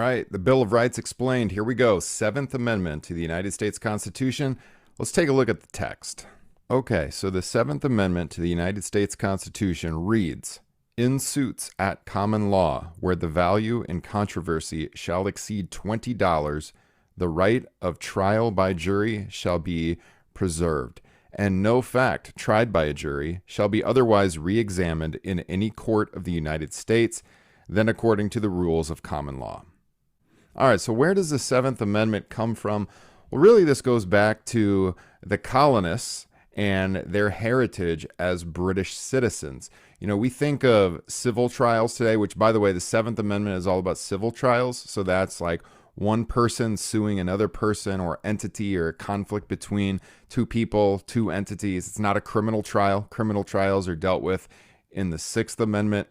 right, the Bill of Rights explained. Here we go. Seventh Amendment to the United States Constitution. Let's take a look at the text. Okay, so the Seventh Amendment to the United States Constitution reads, "In suits at common law, where the value in controversy shall exceed $20, the right of trial by jury shall be preserved, and no fact tried by a jury shall be otherwise re-examined in any court of the United States than according to the rules of common law." All right, so where does the Seventh Amendment come from? Well, really, this goes back to the colonists and their heritage as British citizens. You know, we think of civil trials today, which, by the way, the Seventh Amendment is all about civil trials. So that's like one person suing another person or entity, or a conflict between two people, two entities. It's not a criminal trial. Criminal trials are dealt with in the Sixth Amendment.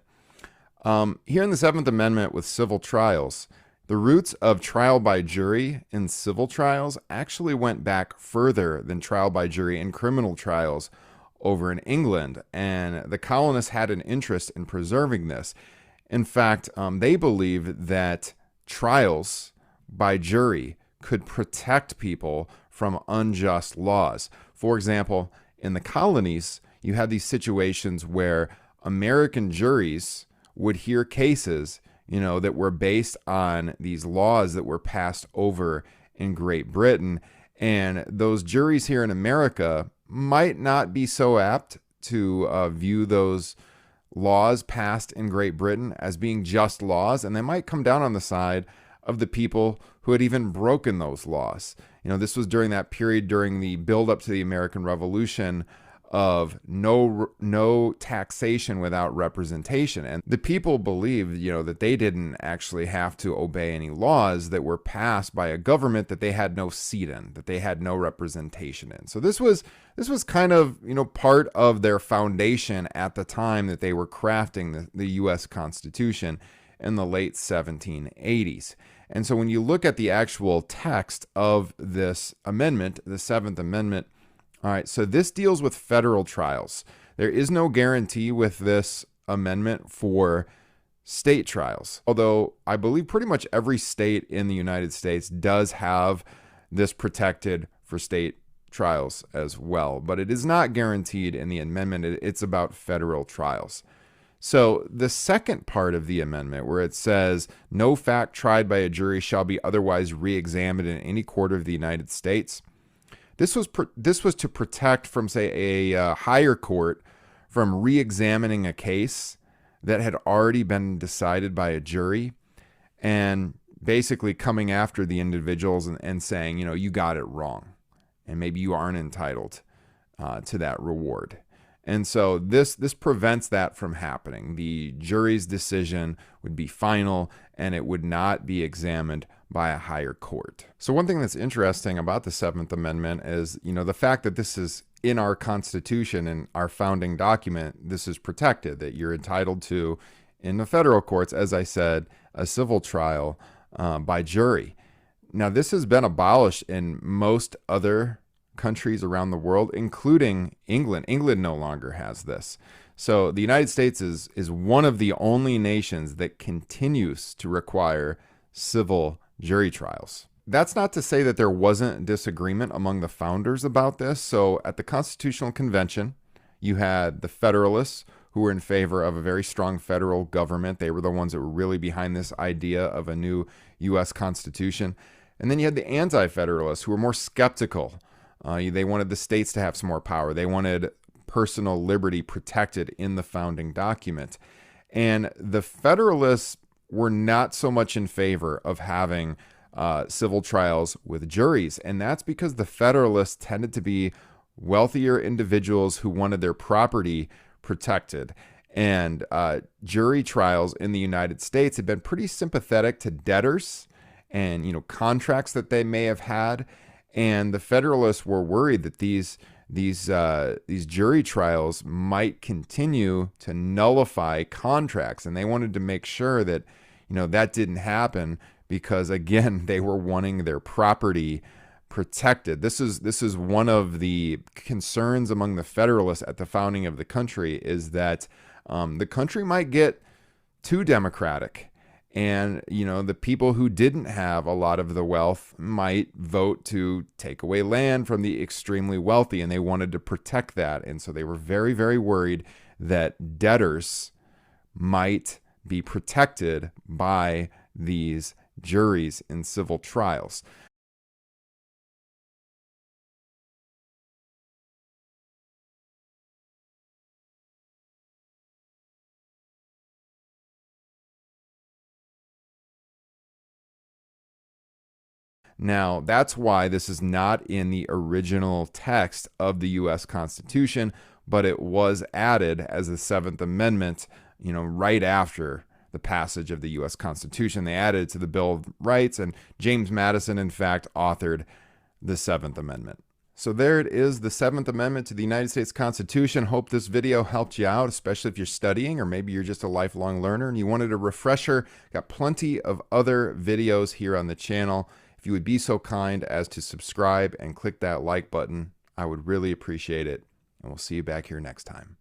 Here in the Seventh Amendment with civil trials, the roots of trial by jury in civil trials actually went back further than trial by jury in criminal trials over in England, and the colonists had an interest in preserving this. In fact, they believed that trials by jury could protect people from unjust laws. For example, in the colonies, you had these situations where American juries would hear cases that were based on these laws that were passed over in Great Britain. And those juries here in America might not be so apt to view those laws passed in Great Britain as being just laws, and they might come down on the side of the people who had even broken those laws. This was during that period, during the build-up to the American Revolution, of no taxation without representation. And the people believed, that they didn't actually have to obey any laws that were passed by a government that they had no seat in, that they had no representation in. So this was kind of, part of their foundation at the time that they were crafting the U.S. Constitution in the late 1780s. And so when you look at the actual text of this amendment, the Seventh Amendment, all right, so this deals with federal trials. There is no guarantee with this amendment for state trials, although I believe pretty much every state in the United States does have this protected for state trials as well, but it is not guaranteed in the amendment. It's about federal trials. So the second part of the amendment, where it says, "No fact tried by a jury shall be otherwise re-examined in any court of the United States," This was to protect from, say, a higher court from re-examining a case that had already been decided by a jury, and basically coming after the individuals and saying, you got it wrong, and maybe you aren't entitled to that reward. And so this prevents that from happening. The jury's decision would be final, and it would not be examined by a higher court. So one thing that's interesting about the Seventh Amendment is, the fact that this is in our Constitution and our founding document. This is protected, that you're entitled to, in the federal courts, as I said, a civil trial by jury. Now, this has been abolished in most other countries around the world, including England. England no longer has this. So the United States is one of the only nations that continues to require civil jury trials. That's not to say that there wasn't disagreement among the founders about this. So at the Constitutional Convention, you had the Federalists, who were in favor of a very strong federal government. They were the ones that were really behind this idea of a new U.S. Constitution. And then you had the Anti-Federalists, who were more skeptical. They wanted the states to have some more power. They wanted personal liberty protected in the founding document. And the Federalists were not so much in favor of having civil trials with juries. And that's because the Federalists tended to be wealthier individuals who wanted their property protected. And jury trials in the United States had been pretty sympathetic to debtors and, contracts that they may have had. And the Federalists were worried that these jury trials might continue to nullify contracts, and they wanted to make sure that that didn't happen, because again, they were wanting their property protected. This is one of the concerns among the Federalists at the founding of the country, is that the country might get too democratic, And, the people who didn't have a lot of the wealth might vote to take away land from the extremely wealthy, and they wanted to protect that. And so they were very, very worried that debtors might be protected by these juries in civil trials. Now, that's why this is not in the original text of the U.S. Constitution, but it was added as the Seventh Amendment, right after the passage of the U.S. Constitution. They added it to the Bill of Rights, and James Madison, in fact, authored the Seventh Amendment. So there it is, the Seventh Amendment to the United States Constitution. Hope this video helped you out, especially if you're studying or maybe you're just a lifelong learner and you wanted a refresher. Got plenty of other videos here on the channel. If you would be so kind as to subscribe and click that like button, I would really appreciate it. And we'll see you back here next time.